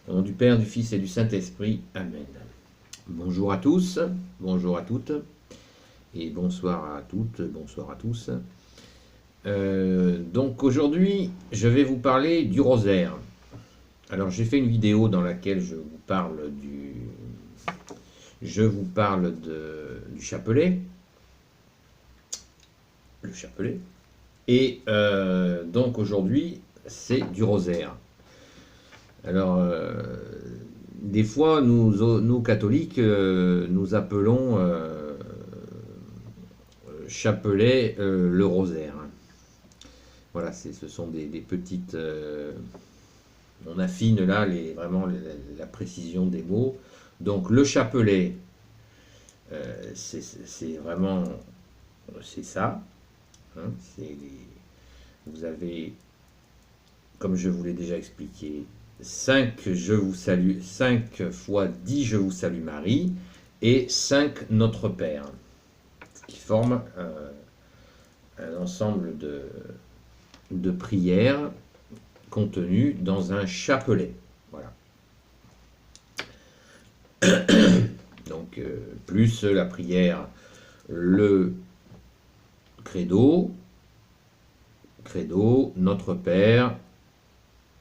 Au nom du Père, du Fils et du Saint-Esprit. Amen. Bonjour à tous, bonjour à toutes, et bonsoir à toutes, bonsoir à tous. Donc aujourd'hui, je vais vous parler du rosaire. Alors j'ai fait une vidéo dans laquelle du chapelet, le chapelet, et donc aujourd'hui c'est du rosaire. Alors des fois nous catholiques nous appelons chapelet le rosaire. Voilà, ce sont des petites. On affine là vraiment la précision des mots. Donc le chapelet, c'est vraiment. C'est ça. Hein, vous avez, comme je vous l'ai déjà expliqué, 5 je vous salue, 5 fois 10 je vous salue Marie et 5 Notre Père, qui forment un ensemble de prières contenues dans un chapelet. Voilà. Donc, plus la prière, le credo, Notre Père,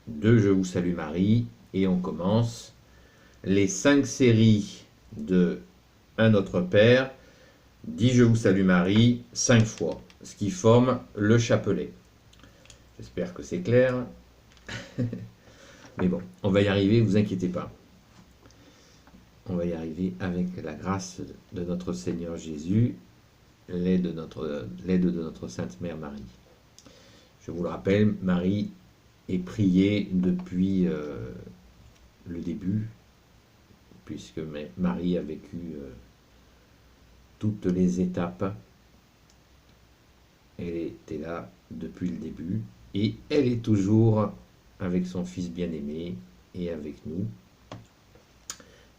2 Je vous salue Marie, et on commence les 5 séries de Un Notre Père, 10 Je vous salue Marie, 5 fois, ce qui forme le chapelet. J'espère que c'est clair. Mais bon, on va y arriver, vous inquiétez pas. On va y arriver avec la grâce de notre Seigneur Jésus, l'aide de notre Sainte Mère Marie. Je vous le rappelle, Marie est priée depuis le début, puisque Marie a vécu toutes les étapes. Elle était là depuis le début, et elle est toujours avec son Fils bien-aimé et avec nous,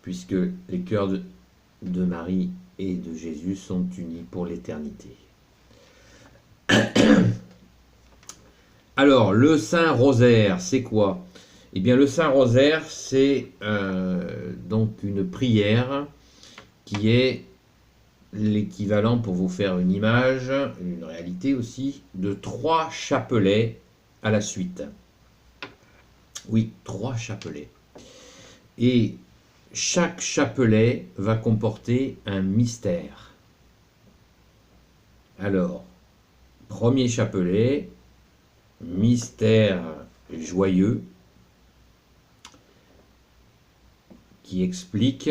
puisque les cœurs de Marie et de Jésus sont unis pour l'éternité. Alors, le Saint Rosaire, c'est quoi? Eh bien, le Saint Rosaire, c'est donc une prière qui est l'équivalent, pour vous faire une image, une réalité aussi, de 3 chapelets à la suite. Oui, 3 chapelets. Et chaque chapelet va comporter un mystère. Alors, premier chapelet, mystère joyeux, qui explique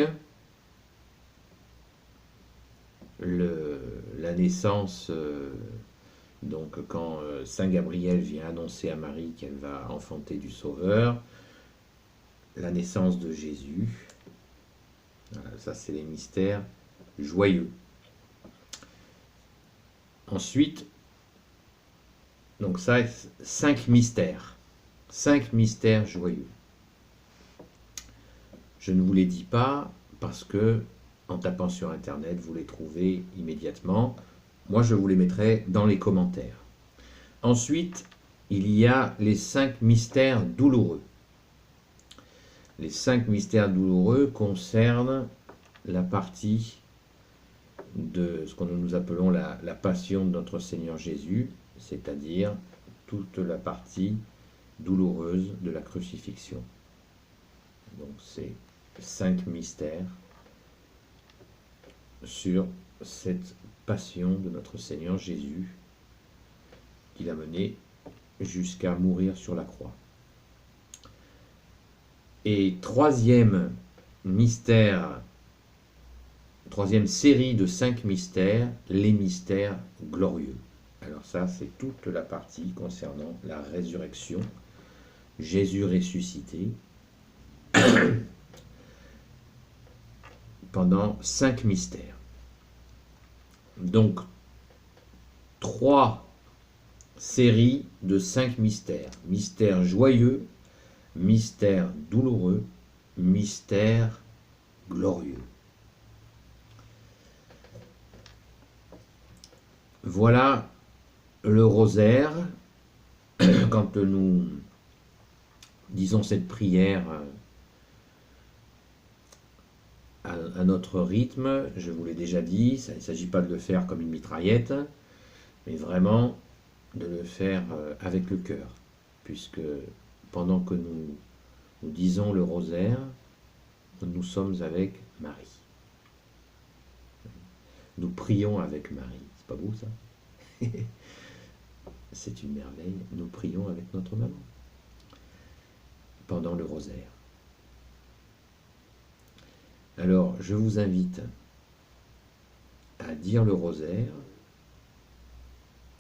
la naissance, donc quand Saint Gabriel vient annoncer à Marie qu'elle va enfanter du Sauveur, la naissance de Jésus. Voilà, ça c'est les mystères joyeux. Ensuite, donc ça, 5 mystères. 5 mystères joyeux. Je ne vous les dis pas parce que, en tapant sur Internet, vous les trouvez immédiatement. Moi, je vous les mettrai dans les commentaires. Ensuite, il y a les 5 mystères douloureux. Les 5 mystères douloureux concernent la partie de ce que nous appelons la passion de notre Seigneur Jésus, c'est-à-dire toute la partie douloureuse de la crucifixion. Donc c'est 5 mystères sur cette passion de notre Seigneur Jésus qui l'a mené jusqu'à mourir sur la croix. Et troisième série de 5 mystères, les mystères glorieux. Alors ça, c'est toute la partie concernant la résurrection, Jésus ressuscité, pendant 5 mystères. Donc, 3 séries de 5 mystères. Mystère joyeux, mystère douloureux, mystère glorieux. Voilà le rosaire. Quand nous disons cette prière à notre rythme, je vous l'ai déjà dit, il ne s'agit pas de le faire comme une mitraillette, mais vraiment de le faire avec le cœur, puisque pendant que nous disons le rosaire, nous sommes avec Marie. Nous prions avec Marie. C'est pas beau ça? C'est une merveille. Nous prions avec notre maman pendant le rosaire. Alors, je vous invite à dire le rosaire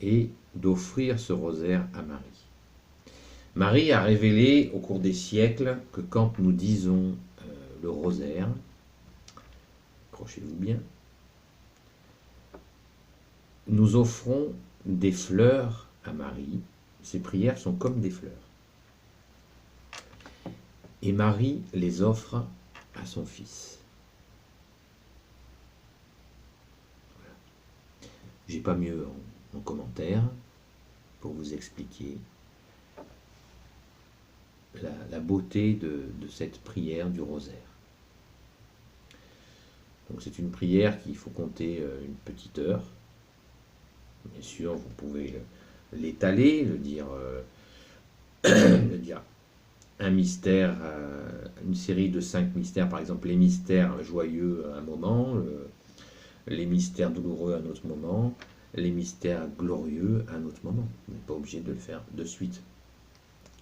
et d'offrir ce rosaire à Marie. Marie a révélé au cours des siècles que quand nous disons le rosaire, accrochez-vous bien, nous offrons des fleurs à Marie. Ces prières sont comme des fleurs. Et Marie les offre à son Fils. Voilà. J'ai pas mieux en commentaire pour vous expliquer la beauté de cette prière du rosaire. Donc c'est une prière qu'il faut compter une petite heure. Bien sûr, vous pouvez l'étaler, le dire un mystère, une série de 5 mystères, par exemple les mystères joyeux à un moment, les mystères douloureux à un autre moment, les mystères glorieux à un autre moment. Vous n'êtes pas obligé de le faire de suite.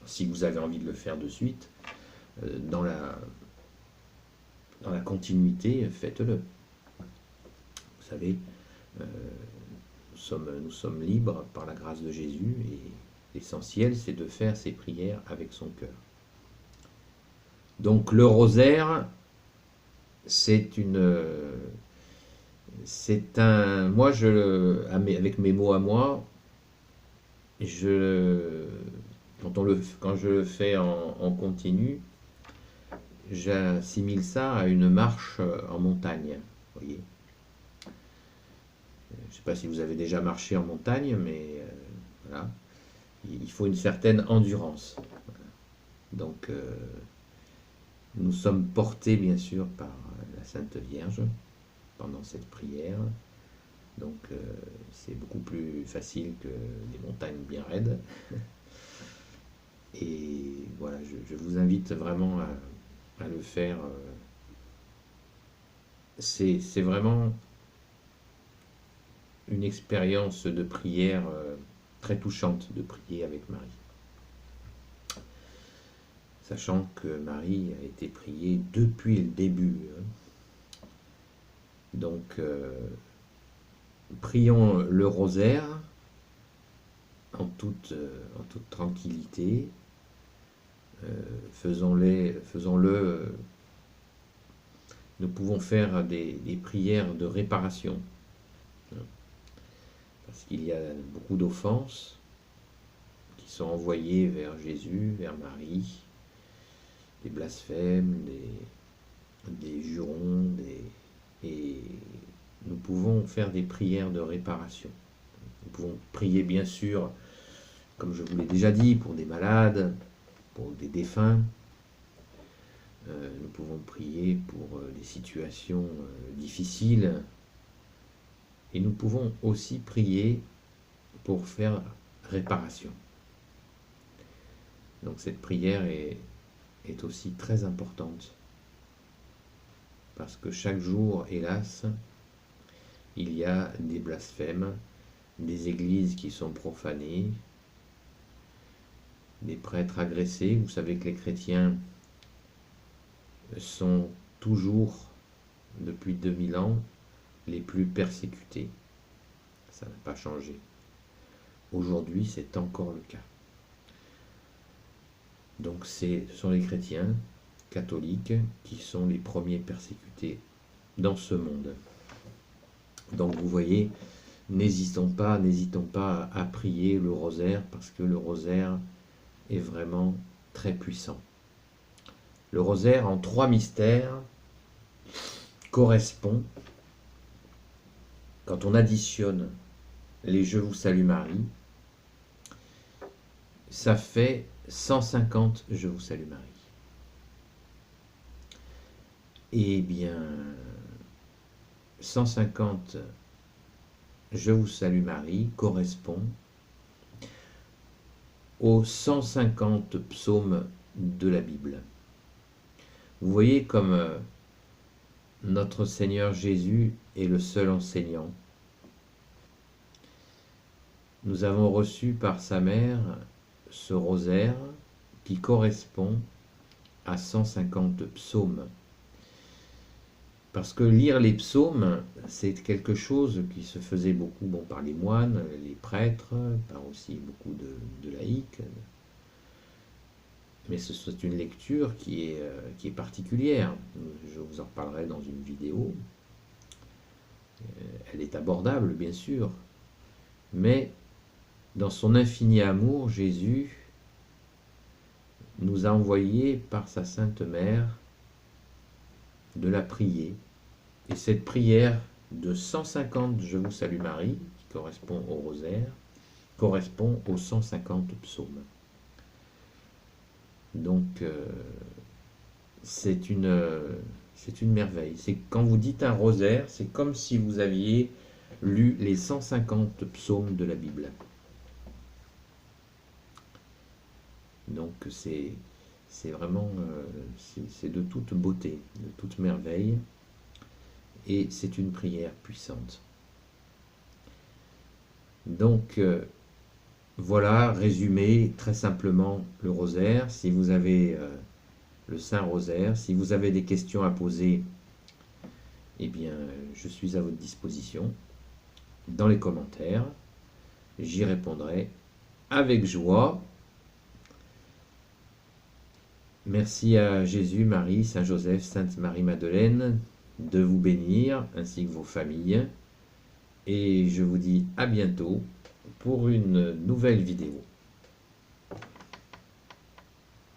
Si vous avez envie de le faire de suite, dans la continuité, faites-le. Vous savez, nous sommes libres par la grâce de Jésus et l'essentiel, c'est de faire ces prières avec son cœur. Donc le rosaire, moi avec mes mots à moi, quand je le fais en continu, j'assimile ça à une marche en montagne, voyez. Je ne sais pas si vous avez déjà marché en montagne, mais voilà, il faut une certaine endurance. Voilà. Donc, nous sommes portés bien sûr par la Sainte Vierge pendant cette prière. Donc, c'est beaucoup plus facile que des montagnes bien raides. Et voilà, je vous invite vraiment à le faire. C'est vraiment une expérience de prière très touchante de prier avec Marie. Sachant que Marie a été priée depuis le début. Donc, prions le rosaire en toute tranquillité. Faisons-le. Nous pouvons faire des prières de réparation. Parce qu'il y a beaucoup d'offenses qui sont envoyées vers Jésus, vers Marie, des blasphèmes, des jurons, et nous pouvons faire des prières de réparation. Nous pouvons prier bien sûr, comme je vous l'ai déjà dit, pour des malades, pour des défunts. Nous pouvons prier pour des situations difficiles. Et nous pouvons aussi prier pour faire réparation. Donc cette prière est aussi très importante. Parce que chaque jour, hélas, il y a des blasphèmes, des églises qui sont profanées, des prêtres agressés. Vous savez que les chrétiens sont toujours, depuis 2000 ans, les plus persécutés. Ça n'a pas changé. Aujourd'hui, c'est encore le cas. Donc ce sont les chrétiens catholiques qui sont les premiers persécutés dans ce monde. Donc vous voyez, n'hésitons pas à prier le rosaire, parce que le rosaire est vraiment très puissant. Le rosaire en 3 mystères correspond, quand on additionne les Je vous salue Marie, ça fait 150 Je vous salue Marie. Eh bien, 150 Je vous salue Marie correspond aux 150 psaumes de la Bible. Vous voyez comme notre Seigneur Jésus est le seul enseignant. Nous avons reçu par sa mère ce rosaire qui correspond à 150 psaumes. Parce que lire les psaumes, c'est quelque chose qui se faisait beaucoup par les moines, les prêtres, par aussi beaucoup de laïcs. Mais c'est une lecture qui est particulière. Je vous en reparlerai dans une vidéo. Elle est abordable, bien sûr. Mais dans son infini amour, Jésus nous a envoyé par sa Sainte Mère de la prier. Et cette prière de 150 Je vous salue Marie, qui correspond au rosaire, correspond aux 150 psaumes. Donc, c'est une merveille. C'est quand vous dites un rosaire, c'est comme si vous aviez lu les 150 psaumes de la Bible. Donc, c'est vraiment c'est de toute beauté, de toute merveille. Et c'est une prière puissante. Donc, voilà, résumé très simplement le rosaire. Si vous avez le Saint-Rosaire, si vous avez des questions à poser, eh bien, je suis à votre disposition dans les commentaires. J'y répondrai avec joie. Merci à Jésus, Marie, Saint Joseph, Sainte Marie-Madeleine de vous bénir, ainsi que vos familles. Et je vous dis à bientôt pour une nouvelle vidéo.